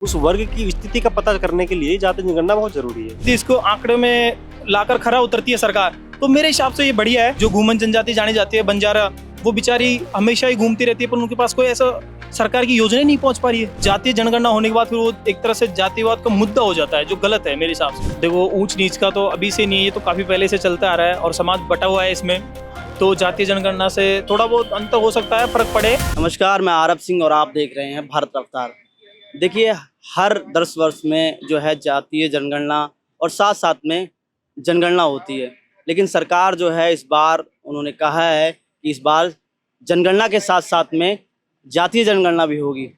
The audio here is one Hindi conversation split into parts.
उस वर्ग की स्थिति का पता करने के लिए जाति जनगणना बहुत जरूरी है। यदि इसको आंकड़े में लाकर खरा उतरती है सरकार, तो मेरे हिसाब से ये बढ़िया है। जो घूमन जनजाति जानी जाती है, बंजारा, वो बेचारी हमेशा ही घूमती रहती है, पर उनके पास कोई ऐसा सरकार की योजना नहीं पहुंच पा रही है। जातीय जनगणना होने के बाद फिर वो एक तरह से जातिवाद का मुद्दा हो जाता है, जो गलत है मेरे हिसाब से। देखो, ऊंच नीच का तो अभी से नहीं है, ये तो काफी पहले से चलता आ रहा है और समाज बटा हुआ है इसमें। तो जातीय जनगणना से थोड़ा बहुत अंतर हो सकता है, फर्क पड़े। नमस्कार, मैं आरब सिंह और आप देख रहे हैं भारत रफ्तार। देखिए, हर 10 वर्ष में जो है जातीय जनगणना और साथ साथ में जनगणना होती है, लेकिन सरकार जो है इस बार उन्होंने कहा है कि इस बार जनगणना के साथ साथ में जातीय जनगणना भी होगी।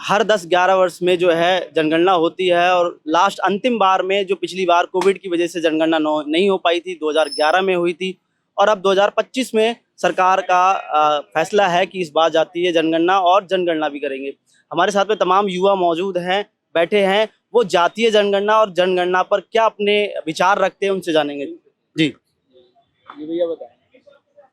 हर 10-11 वर्ष में जो है जनगणना होती है और लास्ट अंतिम बार में जो पिछली बार कोविड की वजह से जनगणना नहीं हो पाई थी, 2011 में हुई थी और अब 2025 में सरकार का फैसला है कि इस बार जातीय जनगणना और जनगणना भी करेंगे। हमारे साथ में तमाम युवा मौजूद हैं, बैठे हैं, वो जातीय जनगणना और जनगणना पर क्या अपने विचार रखते हैं उनसे जानेंगे। जी भैया बताएं।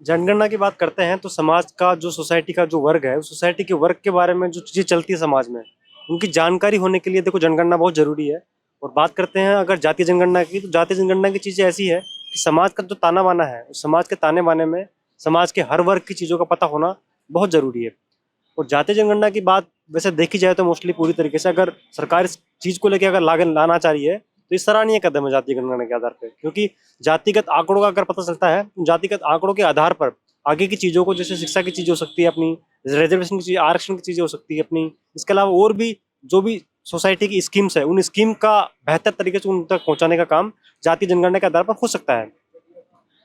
जनगणना की बात करते हैं तो समाज का जो सोसाइटी का जो वर्ग है, उस सोसाइटी के वर्ग के बारे में जो चीज़ें चलती है समाज में, उनकी जानकारी होने के लिए देखो जनगणना बहुत जरूरी है। और बात करते हैं अगर जातीय जनगणना की, तो जातीय जनगणना की चीज़ें ऐसी है कि समाज का जो ताना बाना है, उस समाज के ताने बाने में समाज के हर वर्ग की चीज़ों का पता होना बहुत ज़रूरी है। और जातीय जनगणना की बात वैसे देखी जाए तो मोस्टली पूरी तरीके से अगर सरकार इस चीज़ को लेकर अगर लाना चाह रही है, तो इस सराहनीय कदम है जातीय जनगणना के आधार पर। क्योंकि जातिगत आंकड़ों का अगर पता चलता है, जातिगत आंकड़ों के आधार पर आगे की चीज़ों को, जैसे शिक्षा की चीज़ हो सकती है अपनी, रिजर्वेशन की चीज़, आरक्षण की चीज़ें हो सकती है अपनी, इसके अलावा और भी जो भी सोसाइटी की स्कीम्स है, उन स्कीम का बेहतर तरीके से उन तक पहुँचाने का काम जातीय जनगणना के आधार पर हो सकता है।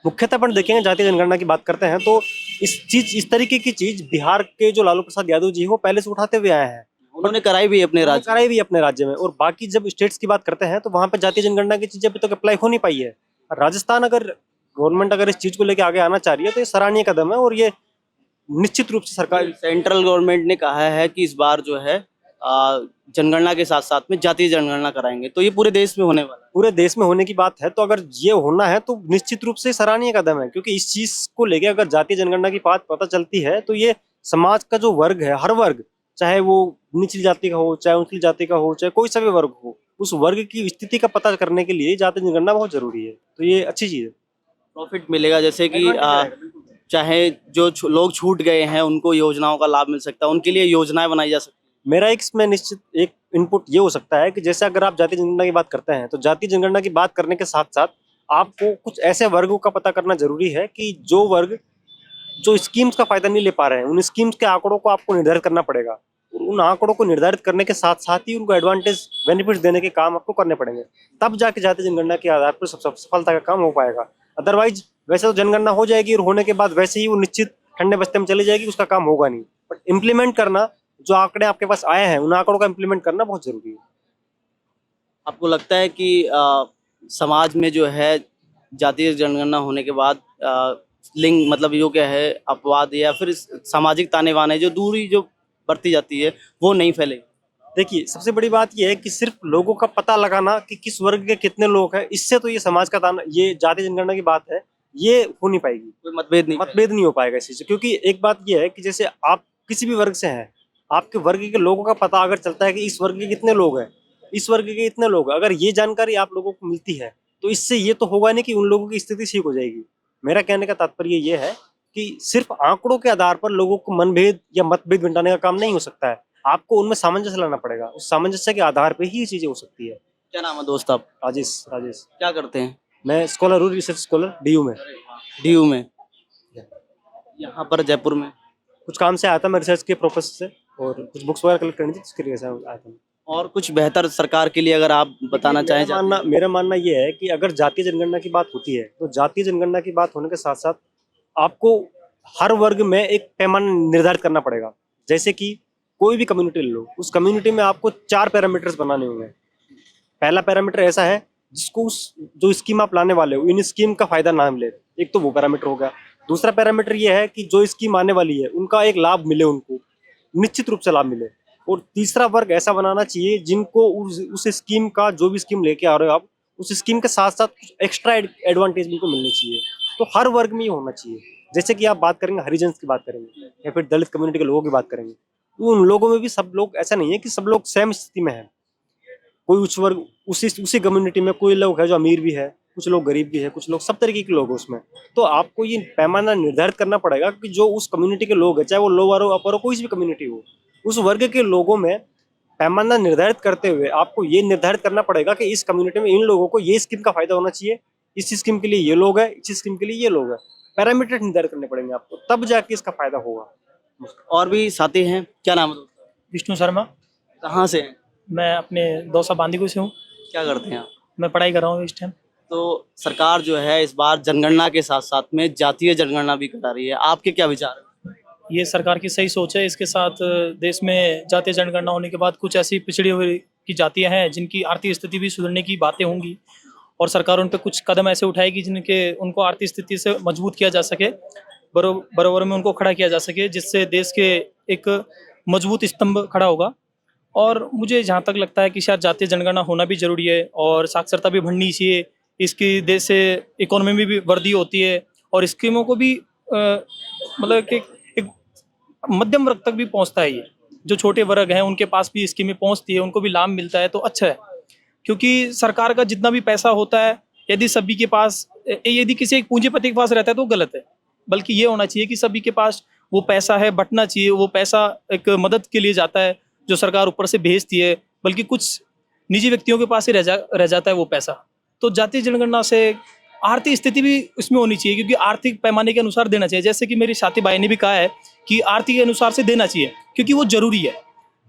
मुख्यतः अपन देखेंगे जातीय जनगणना की बात करते हैं तो इस तरीके की चीज बिहार के जो लालू प्रसाद यादव जी वो पहले से उठाते हुए आए हैं। उन्होंने कराई भी अपने राज्य कराई भी अपने राज्य में। और बाकी जब स्टेट्स की बात करते हैं तो वहां पे जातीय जनगणना की चीजें अभी तक अप्लाई हो नहीं पाई है। राजस्थान अगर गवर्नमेंट अगर इस चीज को लेकर आगे आना चाह रही है तो ये सराहनीय कदम है और ये निश्चित रूप से सरकार सेंट्रल गवर्नमेंट ने कहा है कि इस बार जो है जनगणना के साथ साथ में जातीय जनगणना कराएंगे, तो ये पूरे देश में होने वाला है। पूरे देश में होने की बात है, तो अगर ये होना है तो निश्चित रूप से सराहनीय कदम है। क्योंकि इस चीज को लेके अगर जातीय जनगणना की बात पता चलती है तो ये समाज का जो वर्ग है, हर वर्ग, चाहे वो निचली जाति का हो, चाहे ऊंची जाति का हो, चाहे कोई सा भी वर्ग हो, उस वर्ग की स्थिति का पता करने के लिए जातीय जनगणना बहुत जरूरी है। तो ये अच्छी चीज है। प्रॉफिट मिलेगा, जैसे कि चाहे जो लोग छूट गए हैं उनको योजनाओं का लाभ मिल सकता है, उनके लिए योजनाएं बनाई जा सकती है। मेरा इसमें निश्चित एक इनपुट ये हो सकता है कि जैसे अगर आप जातीय जनगणना की बात करते हैं तो जातीय जनगणना की बात करने के साथ साथ आपको कुछ ऐसे वर्गों का पता करना जरूरी है कि जो वर्ग जो स्कीम्स का फायदा नहीं ले पा रहे हैं, उन स्कीम्स के आंकड़ों को आपको निर्धारित करना पड़ेगा। उन आंकड़ों को निर्धारित करने के साथ साथ ही उनको एडवांटेज बेनिफिट्स देने के काम आपको करने पड़ेंगे, तब जाके जातीय जनगणना के आधार पर सफलता का काम हो पाएगा। अदरवाइज वैसे तो जनगणना हो जाएगी और होने के बाद वैसे ही वो निश्चित ठंडे बस्ते में चली जाएगी, उसका काम होगा नहीं। बट इम्प्लीमेंट करना, जो आंकड़े आपके पास आए हैं उन आंकड़ों का इम्प्लीमेंट करना बहुत जरूरी है। आपको लगता है कि समाज में जो है जातीय जनगणना होने के बाद लिंग मतलब जो क्या है अपवाद या फिर सामाजिक ताने बाने जो दूरी जो बरती जाती है वो नहीं फैलेगी? देखिए, सबसे बड़ी बात यह है कि सिर्फ लोगों का पता लगाना कि किस वर्ग के कितने लोग हैं, इससे तो ये समाज का ताना, ये जातीय जनगणना की बात है, ये हो नहीं पाएगी। कोई मतभेद नहीं हो पाएगा इसी से। क्योंकि एक बात यह है कि जैसे आप किसी भी वर्ग से हैं, आपके वर्ग के लोगों का पता अगर चलता है कि इस वर्ग के कितने लोग हैं, इस वर्ग के इतने लोग हैं, अगर ये जानकारी आप लोगों को मिलती है तो इससे ये तो होगा नहीं कि उन लोगों की स्थिति ठीक हो जाएगी। मेरा कहने का तात्पर्य ये है कि सिर्फ आंकड़ों के आधार पर लोगों को मनभेद या मतभेद मिटाने का काम नहीं हो सकता है। आपको उनमें सामंजस्य लाना पड़ेगा, उस सामंजस्य के आधार पर ही ये चीजें हो सकती है। क्या नाम है दोस्त आप? राजेश। क्या करते हैं? मैं स्कॉलर हूँ, रिसर्च स्कॉलर डीयू में। डीयू में यहाँ पर जयपुर में कुछ काम से आया था मैं, रिसर्च के प्रोफेसर से, और कुछ बुक्स वगैरह कलेक्ट करनी थी, इसके लिए आया था। और कुछ बेहतर सरकार के लिए अगर आप बताना चाहें? मेरा मानना ये है कि अगर जातीय जनगणना की बात होती है तो जातीय जनगणना की बात होने के साथ साथ आपको हर वर्ग में एक पैमाना निर्धारित करना पड़ेगा। जैसे कि कोई भी कम्युनिटी ले लो, उस कम्युनिटी में आपको 4 पैरामीटर्स बनाने होंगे। पहला पैरामीटर ऐसा है जिसको उस जो स्कीम आप लाने वाले हो, इन स्कीम का फायदा ना मिले, एक तो वो पैरामीटर हो गया। दूसरा पैरामीटर ये है कि जो स्कीम आने वाली है उनका एक लाभ मिले, उनको निश्चित रूप से लाभ मिले। और तीसरा वर्ग ऐसा बनाना चाहिए जिनको उस स्कीम का, जो भी स्कीम लेके आ रहे हो आप, उस स्कीम के साथ साथ कुछ एक्स्ट्रा एडवांटेज उनको मिलने चाहिए। तो हर वर्ग में ये होना चाहिए। जैसे कि आप बात करेंगे हरिजन की बात करेंगे या फिर दलित कम्युनिटी के लोगों की बात करेंगे, तो उन लोगों में भी सब लोग, ऐसा नहीं है कि सब लोग सेम स्थिति में है। कोई उच्च वर्ग, उसी कम्युनिटी में कोई लोग है जो अमीर भी है, कुछ लोग गरीब भी है, कुछ लोग, सब तरीके के लोग हैं उसमें। तो आपको ये पैमाना निर्धारित करना पड़ेगा कि जो उस कम्युनिटी के लोग हैं, चाहे वो लोअर हो, अपर हो, कोई भी कम्युनिटी हो, उस वर्ग के लोगों में पैमाना निर्धारित करते हुए आपको ये निर्धारित करना पड़ेगा कि इस कम्युनिटी में इन लोगों को ये स्कीम का फायदा होना चाहिए, इस स्कीम के लिए ये लोग हैं, इस स्कीम के लिए ये लोग हैं। पैरामीटर निर्धारित करने पड़ेंगे आपको, तब जाके इसका फायदा होगा। और भी साथी हैं, क्या नाम है दोस्तों? विष्णु शर्मा। कहाँ से हैं? मैं अपने दौसा बांदीकुई से हूँ। क्या करते हैं आप? मैं पढ़ाई कर रहा हूँ इस टाइम। तो सरकार जो है इस बार जनगणना के साथ साथ में जातीय जनगणना भी करा रही है, आपके क्या विचार है? ये सरकार की सही सोच है। इसके साथ देश में जातीय जनगणना होने के बाद कुछ ऐसी पिछड़ी हुई की जातियाँ हैं जिनकी आर्थिक स्थिति भी सुधरने की बातें होंगी, और सरकार उन पर कुछ कदम ऐसे उठाएगी जिनके उनको आर्थिक स्थिति से मजबूत किया जा सके, बराबर में उनको खड़ा किया जा सके, जिससे देश के एक मजबूत स्तंभ खड़ा होगा। और मुझे जहाँ तक लगता है कि शायद जातीय जनगणना होना भी जरूरी है, और साक्षरता भी बढ़नी चाहिए। इसकी देश से इकोनॉमी में भी वृद्धि होती है, और स्कीमों को भी मतलब कि एक मध्यम वर्ग तक भी पहुँचता है। ये जो छोटे वर्ग हैं उनके पास भी स्कीमें पहुँचती है, उनको भी लाभ मिलता है, तो अच्छा है। क्योंकि सरकार का जितना भी पैसा होता है, यदि सभी के पास, यदि किसी एक पूंजीपति के पास रहता है तो गलत है। बल्कि ये होना चाहिए कि सभी के पास वो पैसा है, बंटना चाहिए। वो पैसा एक मदद के लिए जाता है जो सरकार ऊपर से भेजती है, बल्कि कुछ निजी व्यक्तियों के पास ही रह जाता है वो पैसा। तो जातीय जनगणना से आर्थिक स्थिति भी इसमें होनी चाहिए, क्योंकि आर्थिक पैमाने के अनुसार देना चाहिए। जैसे कि मेरी साथी भाई ने भी कहा है कि आर्थिक के अनुसार से देना चाहिए, क्योंकि वो जरूरी है।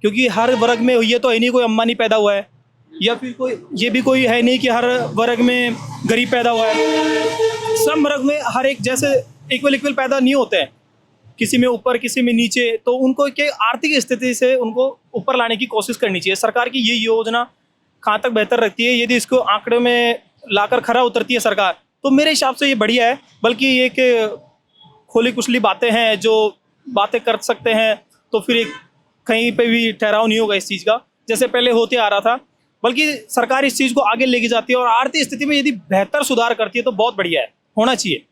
क्योंकि हर वर्ग में ये तो है नहीं कोई अंबानी पैदा हुआ है, या फिर कोई ये भी कोई है नहीं कि हर वर्ग में गरीब पैदा हुआ है। सब वर्ग में हर एक जैसे इक्वल पैदा नहीं होते हैं, किसी में ऊपर किसी में नीचे। तो उनको के आर्थिक स्थिति से उनको ऊपर लाने की कोशिश करनी चाहिए। सरकार की ये योजना कहाँ तक बेहतर रखती है, यदि इसको आंकड़े में लाकर खरा उतरती है सरकार, तो मेरे हिसाब से ये बढ़िया है। बल्कि ये एक खुली कुचली बातें हैं जो बातें कर सकते हैं, तो फिर एक कहीं पे भी ठहराव नहीं होगा इस चीज़ का, जैसे पहले होते आ रहा था। बल्कि सरकार इस चीज़ को आगे लेके जाती है, और आर्थिक स्थिति में यदि बेहतर सुधार करती है तो बहुत बढ़िया है, होना चाहिए।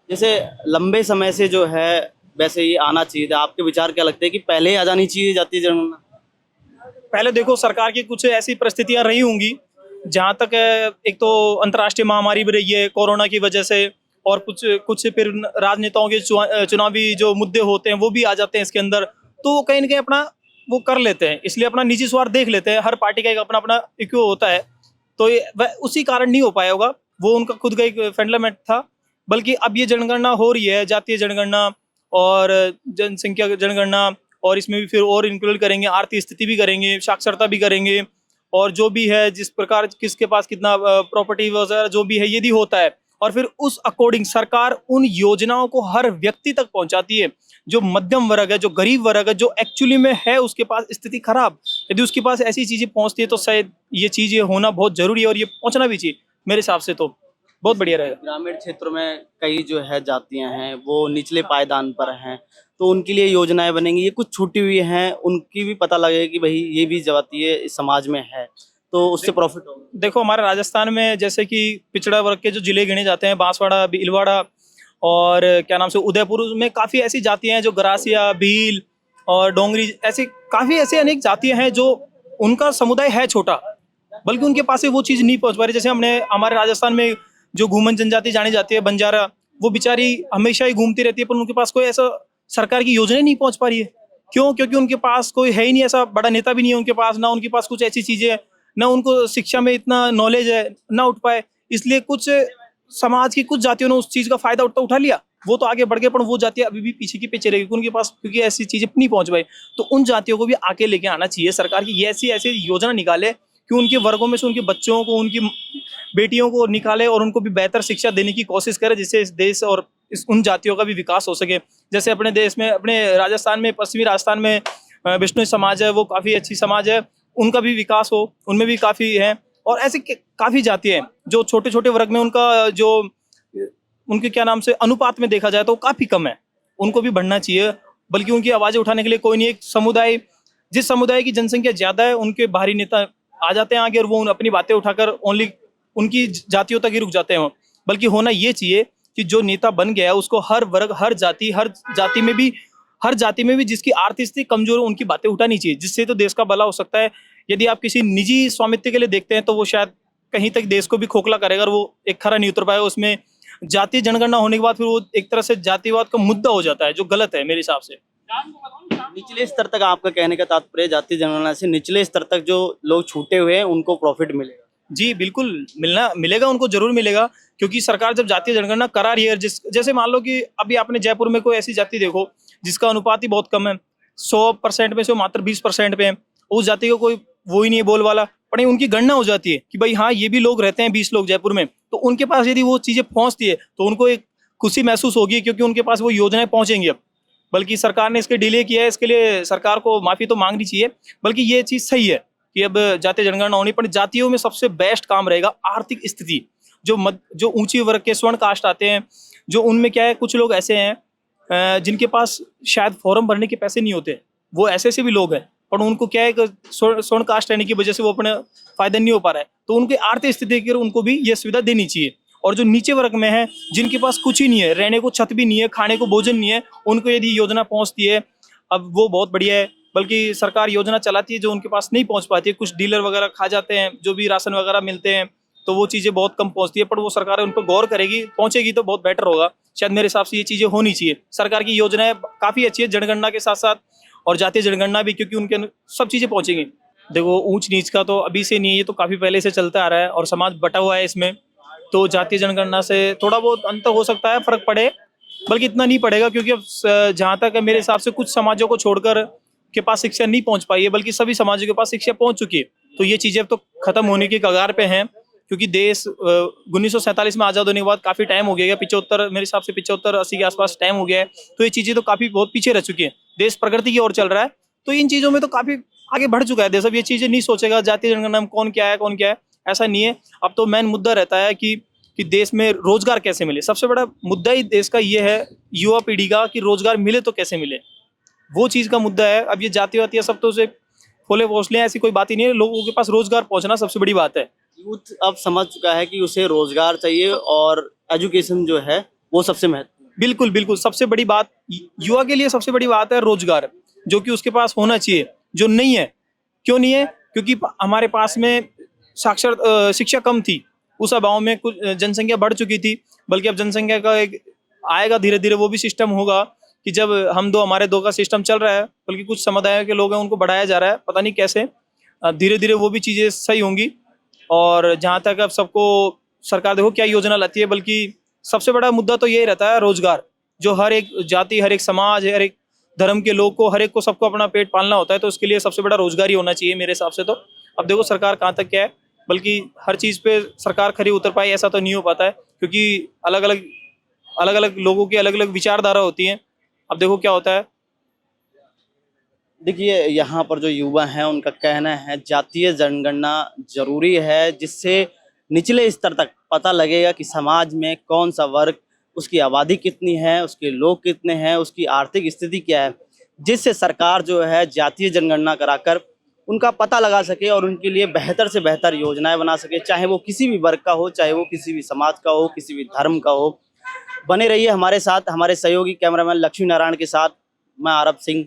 जैसे लंबे समय से जो है वैसे ये आना चाहिए था, आपके विचार क्या लगते हैं कि पहले आ जानी चाहिए जातीय जनगणना? पहले देखो, सरकार की कुछ ऐसी परिस्थितियां रही होंगी जहां तक एक तो अंतर्राष्ट्रीय महामारी भी रही है कोरोना की वजह से, और कुछ फिर राजनेताओं के चुनावी जो मुद्दे होते हैं वो भी आ जाते हैं इसके अंदर। तो वो कहीं ना कहीं अपना वो कर लेते हैं, इसलिए अपना निजी स्वार्थ देख लेते हैं। हर पार्टी का एक अपना अपना इक्यो होता है, तो वह उसी कारण नहीं हो पाया होगा, वो उनका खुद का एक फंडामेंट था। बल्कि अब ये जनगणना हो रही है, जातीय जनगणना और जनसंख्या जनगणना, और इसमें भी फिर और इंक्लूड करेंगे, आर्थिक स्थिति भी करेंगे, साक्षरता भी करेंगे, और जो भी है जिस प्रकार किसके पास कितना प्रॉपर्टी वगैरह जो भी है यदि होता है, और फिर उस अकॉर्डिंग सरकार उन योजनाओं को हर व्यक्ति तक पहुंचाती है। जो मध्यम वर्ग है, जो गरीब वर्ग है, जो एक्चुअली में है उसके पास स्थिति खराब, यदि उसके पास ऐसी चीजें पहुंचती है तो शायद ये चीजें होना बहुत जरूरी है, और ये पहुंचना भी चाहिए मेरे हिसाब से, तो बहुत बढ़िया रहेगा। ग्रामीण क्षेत्रों में कई जो है जातियां हैं वो निचले पायदान पर हैं, तो उनके लिए योजनाएं बनेंगी। ये कुछ छूटी हुई हैं, उनकी भी पता लगेगा कि भाई ये भी जातीय समाज में है, तो उससे प्रॉफिट होगा। देखो, हमारे राजस्थान में जैसे कि पिछड़ा वर्ग के जो जिले गिने जाते हैं, बांसवाड़ा, भीलवाड़ा और क्या नाम से उदयपुर में काफ़ी ऐसी जातियां हैं जो गरासिया, भील और डोंगरी, ऐसी काफ़ी ऐसे अनेक जातियां हैं जो उनका समुदाय है छोटा, बल्कि उनके पास से वो चीज़ नहीं पहुंच पा रही। जैसे हमारे राजस्थान में जो घूमन जनजाति जानी जाती है, बंजारा, वो बेचारी हमेशा ही घूमती रहती है, पर उनके पास कोई ऐसा सरकार की योजना नहीं पहुंच पा रही है। क्यों? क्योंकि उनके पास कोई है ही नहीं, ऐसा बड़ा नेता भी नहीं है उनके पास, ना उनके पास कुछ ऐसी चीजें है, ना उनको शिक्षा में इतना नॉलेज है, ना उठ पाए। इसलिए कुछ समाज की कुछ जातियों ने उस चीज का फायदा उठा लिया, वो तो आगे बढ़ गए, पर वो जातियां अभी भी पीछे की पीछे रहेगी उनके पास, क्योंकि ऐसी चीजें नहीं पहुंच पाई। तो उन जातियों को भी आगे लेके आना चाहिए सरकार की, ऐसी ऐसी योजना निकाले कि उनके वर्गों में से उनके बच्चों को, उनकी बेटियों को निकाले, और उनको भी बेहतर शिक्षा देने की कोशिश करे, जिससे इस देश और उन जातियों का भी विकास हो सके। जैसे अपने देश में, अपने राजस्थान में, पश्चिमी राजस्थान में विष्णु समाज है, वो काफ़ी अच्छी समाज है, उनका भी विकास हो, उनमें भी काफ़ी है। और ऐसे काफ़ी जातियाँ हैं जो छोटे छोटे वर्ग में उनका जो उनके क्या नाम से अनुपात में देखा जाए तो काफ़ी कम है, उनको भी बढ़ना चाहिए। बल्कि उनकी आवाज़ें उठाने के लिए कोई नहीं, एक समुदाय, जिस समुदाय की जनसंख्या ज़्यादा है उनके बाहरी नेता आ जाते हैं आगे, और वो अपनी बातें उठाकर ओनली उनकी जातियों तक ही रुक जाते हैं। बल्कि होना ये चाहिए कि जो नेता बन गया उसको हर वर्ग, हर जाति में भी हर जाति में भी जिसकी आर्थिक स्थिति कमजोर है उनकी बातें उठानी चाहिए, जिससे तो देश का भला हो सकता है। यदि आप किसी निजी स्वामित्व के लिए देखते हैं तो वो शायद कहीं तक देश को भी खोखला करेगा और वो एक खरा नहीं उतर पाएगा उसमें। जातीय जनगणना होने के बाद फिर वो एक तरह से जातिवाद का मुद्दा हो जाता है, जो गलत है मेरे हिसाब से। निचले स्तर तक आपका कहने का तात्पर्य जातीय जनगणना से निचले स्तर तक जो लोग छूटे हुए हैं उनको प्रॉफिट मिलेगा। जी बिल्कुल, मिलेगा, उनको जरूर मिलेगा, क्योंकि सरकार जब जातीय जनगणना करा रही है, जैसे मान लो कि अभी आपने जयपुर में कोई ऐसी जाति देखो जिसका अनुपात ही बहुत कम है, 100% में से मात्र 20% पे है, उस जाति को कोई वो ही नहीं है बोल वाला, पर उनकी गणना हो जाती है कि भाई हाँ ये भी लोग रहते हैं 20 लोग जयपुर में, तो उनके पास यदि वो चीजें पहुंचती है तो उनको एक खुशी महसूस होगी, क्योंकि उनके पास वो योजनाएं पहुंचेंगी अब। बल्कि सरकार ने इसके डिले किया है, इसके लिए सरकार को माफी तो मांगनी चाहिए। बल्कि ये चीज सही है कि अब जातीय जनगणना होनी, पर जातियों में सबसे बेस्ट काम रहेगा आर्थिक स्थिति। जो ऊंची वर्ग के स्वर्ण कास्ट आते हैं, जो उनमें क्या है, कुछ लोग ऐसे हैं जिनके पास शायद फॉर्म भरने के पैसे नहीं होते, वो ऐसे भी लोग हैं, पर उनको क्या है कि स्वर्ण कास्ट रहने की वजह से वो अपने फायदा नहीं हो पा रहा है, तो उनके आर्थिक स्थिति के उनको भी ये सुविधा देनी चाहिए। और जो नीचे वर्ग में है, जिनके पास कुछ ही नहीं है, रहने को छत भी नहीं है, खाने को भोजन नहीं है, उनको यदि योजना पहुंचती है अब वो बहुत बढ़िया है। बल्कि सरकार योजना चलाती है जो उनके पास नहीं पहुंच पाती है, कुछ डीलर वगैरह खा जाते हैं, जो भी राशन वगैरह मिलते हैं, तो वो चीज़ें बहुत कम पहुंचती है, पर वो सरकार उन पर गौर करेगी, पहुंचेगी तो बहुत बेटर होगा। शायद मेरे हिसाब से ये चीज़ें होनी चाहिए। सरकार की योजनाएं काफ़ी अच्छी है जनगणना के साथ साथ, और जातीय जनगणना भी, क्योंकि उनके सब चीज़ें पहुंचेंगी। देखो ऊंच नीच का तो अभी से नहीं है, ये तो काफ़ी पहले से चलता आ रहा है और समाज बटा हुआ है इसमें, तो जातीय जनगणना से थोड़ा बहुत अंतर हो सकता है, फर्क पड़े, बल्कि इतना नहीं पड़ेगा, क्योंकि अब जहाँ तक है मेरे हिसाब से कुछ समाजों को छोड़कर के पास शिक्षा नहीं पहुंच पाई है, बल्कि सभी समाजों के पास शिक्षा पहुंच चुकी है। तो ये चीजें अब तो खत्म होने की कगार पे हैं, क्योंकि देश 1947 में आजाद होने के बाद काफी टाइम हो गया है, 75 मेरे हिसाब से 75-80 के आसपास टाइम हो गया है, तो ये चीजें तो काफी बहुत पीछे रह चुकी है। देश प्रगति की ओर चल रहा है, तो इन चीजों में तो काफी आगे बढ़ चुका है देश। अब ये चीजें नहीं सोचेगा जातीय जनगणना में कौन क्या है, ऐसा नहीं है। अब तो मेन मुद्दा रहता है कि देश में रोजगार कैसे मिले। सबसे बड़ा मुद्दा ही देश का ये है, युवा पीढ़ी का, कि रोजगार मिले तो कैसे मिले, वो चीज का मुद्दा है। अब ये जाति वाती सब तो उसे फोले पोसले, ऐसी कोई बात ही नहीं है, लोगों के पास रोजगार पहुंचना सबसे बड़ी बात है। यूथ अब समझ चुका है कि उसे रोजगार चाहिए और एजुकेशन जो है वो सबसे महत्वपूर्ण। बिल्कुल बिल्कुल, सबसे बड़ी बात युवा के लिए सबसे बड़ी बात है रोजगार, जो कि उसके पास होना चाहिए, जो नहीं है। क्यों नहीं है? क्योंकि हमारे पास में शिक्षा कम थी, उस अभाव में कुछ जनसंख्या बढ़ चुकी थी। बल्कि अब जनसंख्या का एक आएगा धीरे धीरे वो भी सिस्टम होगा कि जब हम दो हमारे दो का सिस्टम चल रहा है, बल्कि कुछ समुदायों के लोग हैं उनको बढ़ाया जा रहा है, पता नहीं कैसे, धीरे धीरे वो भी चीज़ें सही होंगी। और जहाँ तक अब सबको सरकार देखो क्या योजना लाती है, बल्कि सबसे बड़ा मुद्दा तो यही रहता है रोजगार, जो हर एक जाति, हर एक समाज, हर एक धर्म के लोग को, हर एक को, सबको अपना पेट पालना होता है, तो उसके लिए सबसे बड़ा रोजगार ही होना चाहिए मेरे हिसाब से। तो अब देखो सरकार कहाँ तक क्या है, बल्कि हर चीज़ पे सरकार खरी उतर पाई ऐसा तो नहीं हो पाता है, क्योंकि अलग अलग लोगों की अलग अलग विचारधारा होती है। अब देखो क्या होता है। देखिए यहाँ पर जो युवा हैं उनका कहना है जातीय जनगणना जरूरी है, जिससे निचले स्तर तक पता लगेगा कि समाज में कौन सा वर्ग, उसकी आबादी कितनी है, उसके लोग कितने हैं, उसकी आर्थिक स्थिति क्या है, जिससे सरकार जो है जातीय जनगणना कराकर उनका पता लगा सके और उनके लिए बेहतर से बेहतर योजनाएं बना सके, चाहे वो किसी भी वर्ग का हो, चाहे वो किसी भी समाज का हो, किसी भी धर्म का हो। बने रहिए हमारे साथ, हमारे सहयोगी कैमरामैन लक्ष्मी नारायण के साथ। मैं आरब सिंह,